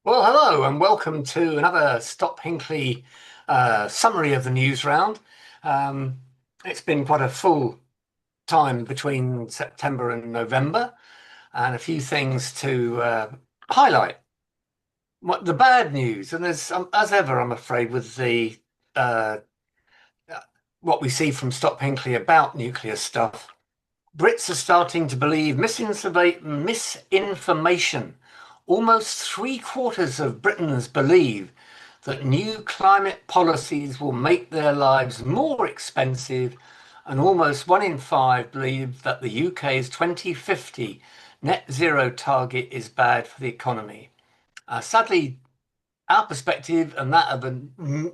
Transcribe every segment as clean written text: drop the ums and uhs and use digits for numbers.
Well, hello and welcome to another Stop Hinkley summary of the news round. Um, it's been quite a full time between September and November, and a few things to highlight. What the bad news, and there's as ever, I'm afraid, with the uh, what we see from Stop Hinkley about nuclear stuff. Brits are starting to believe misinformation. Almost three-quarters of Britons believe that new climate policies will make their lives more expensive, and almost one in five believe that the UK's 2050 net zero target is bad for the economy. Sadly, our perspective and that of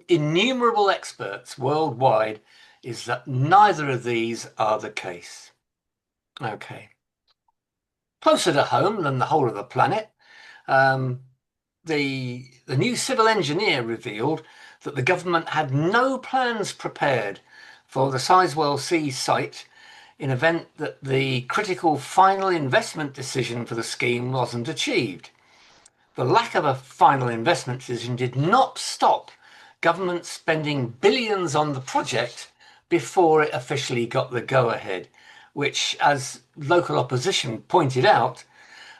innumerable experts worldwide is that neither of these are the case. Okay. Closer to home than the whole of the planet, um, the new civil engineer revealed that the government had no plans prepared for the Sizewell C site in event that the critical final investment decision for the scheme wasn't achieved. The lack of a final investment decision did not stop government spending billions on the project before it officially got the go-ahead, which, as local opposition pointed out,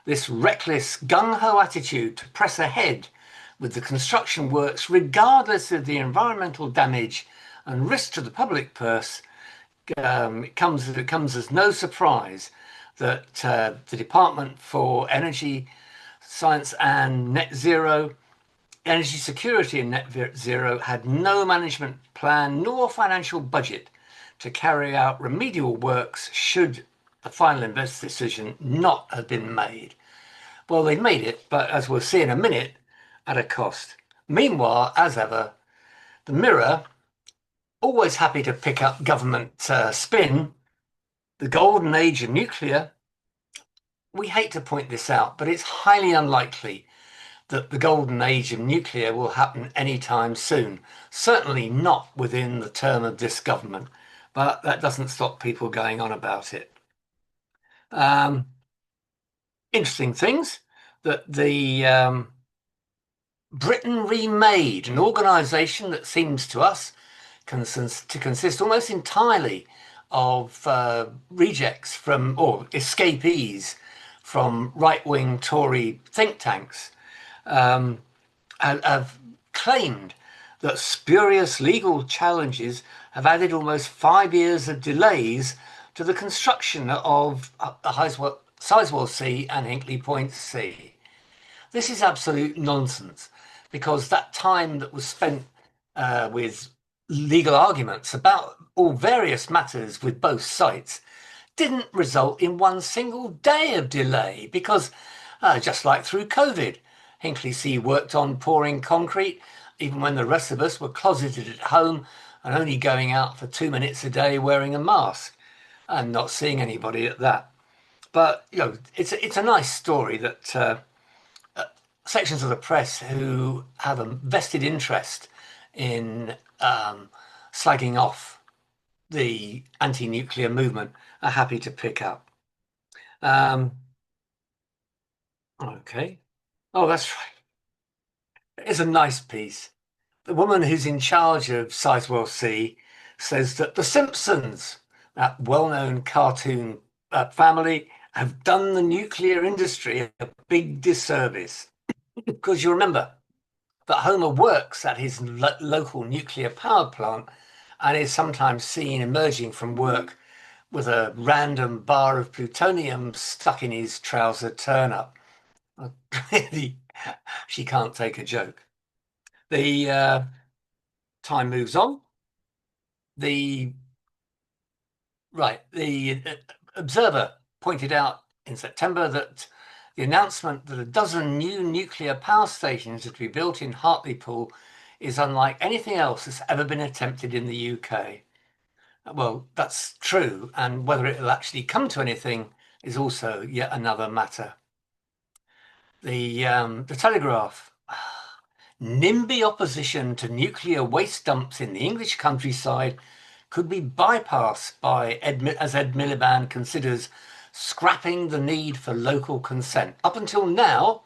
this reckless gung-ho attitude to press ahead with the construction works, regardless of the environmental damage and risk to the public purse, it comes as no surprise that the Department for Energy, Science and Net Zero, Energy Security and Net Zero had no management plan nor financial budget to carry out remedial works should the final investment decision not have been made. Well, they made it, but as we'll see in a minute, at a cost. Meanwhile, as ever, the Mirror, always happy to pick up government spin, the golden age of nuclear. We hate to point this out, but it's highly unlikely that the golden age of nuclear will happen anytime soon. Certainly not within the term of this government, but that doesn't stop people going on about it. Um, Interesting things that the Britain Remade, an organisation that seems to us to consist almost entirely of rejects from or escapees from right-wing Tory think tanks, have claimed that spurious legal challenges have added almost 5 years of delays to the construction of the Sizewell C and Hinkley Point C. This is absolute nonsense because that time that was spent with legal arguments about all various matters with both sites didn't result in one single day of delay because, just like through COVID, Hinkley C worked on pouring concrete even when the rest of us were closeted at home and only going out for 2 minutes a day wearing a mask and not seeing anybody at that. But it's a nice story that sections of the press who have a vested interest in slagging off the anti-nuclear movement are happy to pick up. Um, okay. Oh, that's right. It's a nice piece. The woman who's in charge of Sizewell C says that the Simpsons, that well-known cartoon family, have done the nuclear industry a big disservice. Because you remember that Homer works at his local nuclear power plant and is sometimes seen emerging from work with a random bar of plutonium stuck in his trouser turn-up. Really, she can't take a joke. The time moves on. The the Observer pointed out in September that the announcement that a dozen new nuclear power stations are to be built in Hartlepool is unlike anything else that's ever been attempted in the UK. Well, that's true, and whether it'll actually come to anything is also yet another matter. The Telegraph. NIMBY opposition to nuclear waste dumps in the English countryside could be bypassed by as Ed Miliband considers scrapping the need for local consent. Up until now,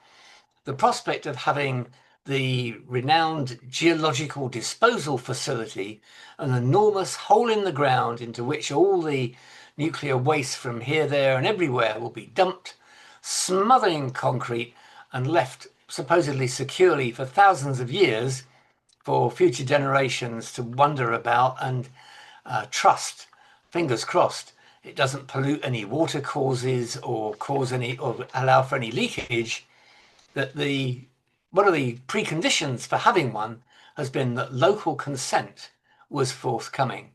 the prospect of having the renowned geological disposal facility, an enormous hole in the ground into which all the nuclear waste from here, there, and everywhere will be dumped, smothered in concrete, and left supposedly securely for thousands of years for future generations to wonder about and trust, fingers crossed, it doesn't pollute any water courses or cause any or allow for any leakage, that the one of the preconditions for having one has been that local consent was forthcoming.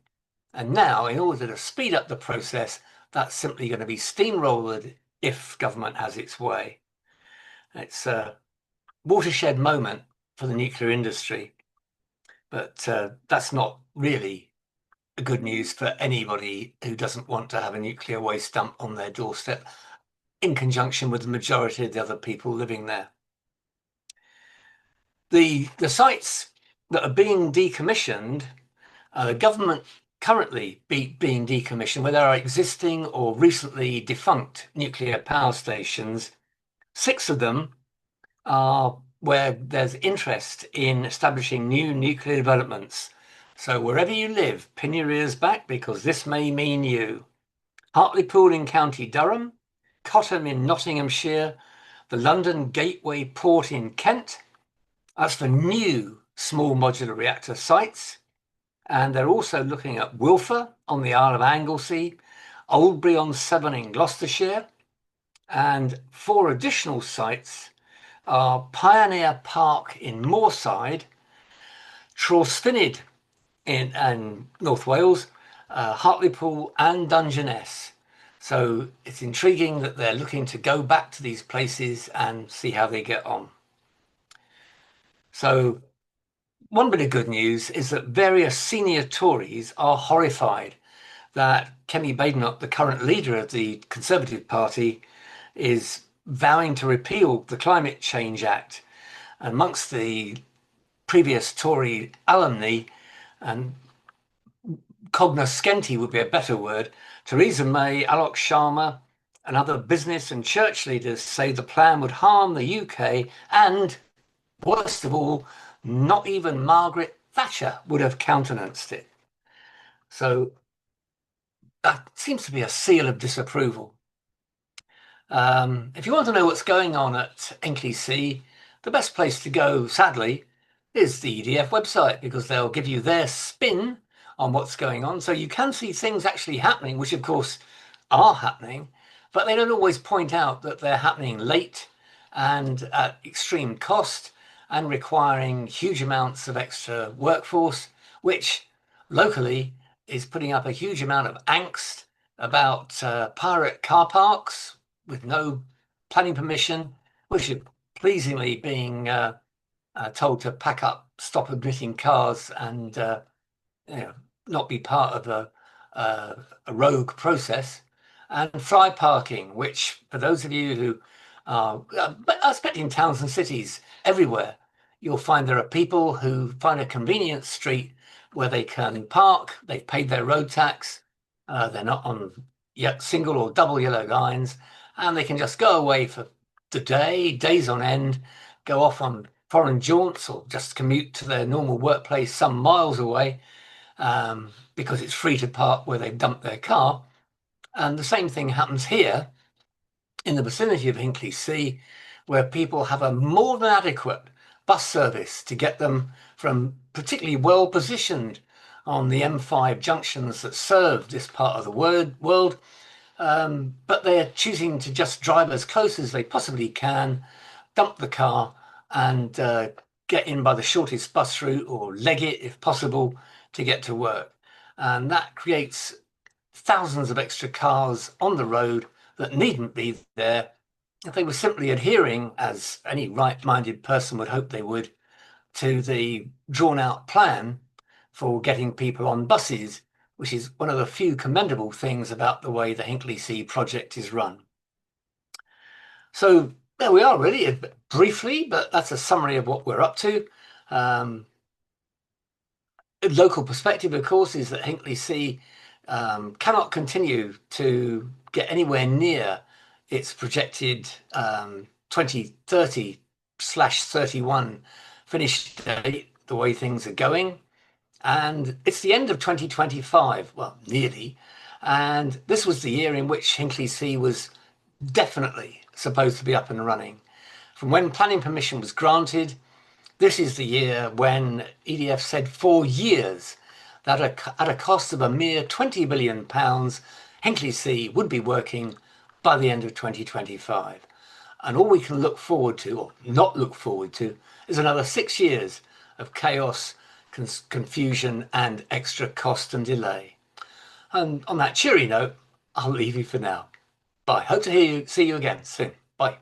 And now, in order to speed up the process, that's simply going to be steamrolled if government has its way. It's a watershed moment for the nuclear industry, but that's not really good news for anybody who doesn't want to have a nuclear waste dump on their doorstep in conjunction with the majority of the other people living there. The sites that are being decommissioned, the government currently being decommissioned, where there are existing or recently defunct nuclear power stations, 6 of them are where there's interest in establishing new nuclear developments. So wherever you live, pin your ears back because this may mean you. Hartlepool in County Durham, Cottam in Nottinghamshire, the London Gateway Port in Kent. That's for new small modular reactor sites. And they're also looking at Wilfer on the Isle of Anglesey, Oldbury-on-Severn in Gloucestershire, and 4 additional sites are Pioneer Park in Moorside, Trawsfynydd in North Wales, Hartlepool and Dungeness. So it's intriguing that they're looking to go back to these places and see how they get on. So one bit of good news is that various senior Tories are horrified that Kemi Badenoch, the current leader of the Conservative Party, is vowing to repeal the Climate Change Act. Amongst the previous Tory alumni, and cognoscenti would be a better word, Theresa May, Alok Sharma, and other business and church leaders say the plan would harm the UK, and worst of all, not even Margaret Thatcher would have countenanced it. So that seems to be a seal of disapproval. If you want to know what's going on at Hinkley C, the best place to go, sadly, is the EDF website because they'll give you their spin on what's going on. So you can see things actually happening, which of course are happening, but they don't always point out that they're happening late and at extreme cost and requiring huge amounts of extra workforce, which locally is putting up a huge amount of angst about pirate car parks with no planning permission, which are pleasingly being told to pack up, stop admitting cars, and not be part of a rogue process, and fly parking, which for those of you who are, I expect in towns and cities everywhere, you'll find there are people who find a convenient street where they can park, they've paid their road tax, they're not on yet single or double yellow lines, and they can just go away for the day, days on end, go off on foreign jaunts or just commute to their normal workplace some miles away because it's free to park where they've dumped their car. And the same thing happens here in the vicinity of Hinkley C, where people have a more than adequate bus service to get them from particularly well positioned on the M5 junctions that serve this part of the world. But they're choosing to just drive as close as they possibly can, dump the car, and get in by the shortest bus route or leg it if possible to get to work. And that creates thousands of extra cars on the road that needn't be there if they were simply adhering, as any right-minded person would hope they would, to the drawn-out plan for getting people on buses, which is one of the few commendable things about the way the Hinkley C project is run. So there we are, really, briefly, but that's a summary of what we're up to. Local perspective, of course, is that Hinkley C cannot continue to get anywhere near its projected 2030 2025/31 finish date, the way things are going. And it's the end of 2025, well, nearly. And this was the year in which Hinkley C was definitely supposed to be up and running. From when planning permission was granted, this is the year when EDF said for years that at a cost of a mere £20 billion, Hinkley C would be working by the end of 2025. And all we can look forward to, or not look forward to, is another 6 years of chaos, confusion, and extra cost and delay. And on that cheery note, I'll leave you for now. Bye. Hope to see you again soon. Bye.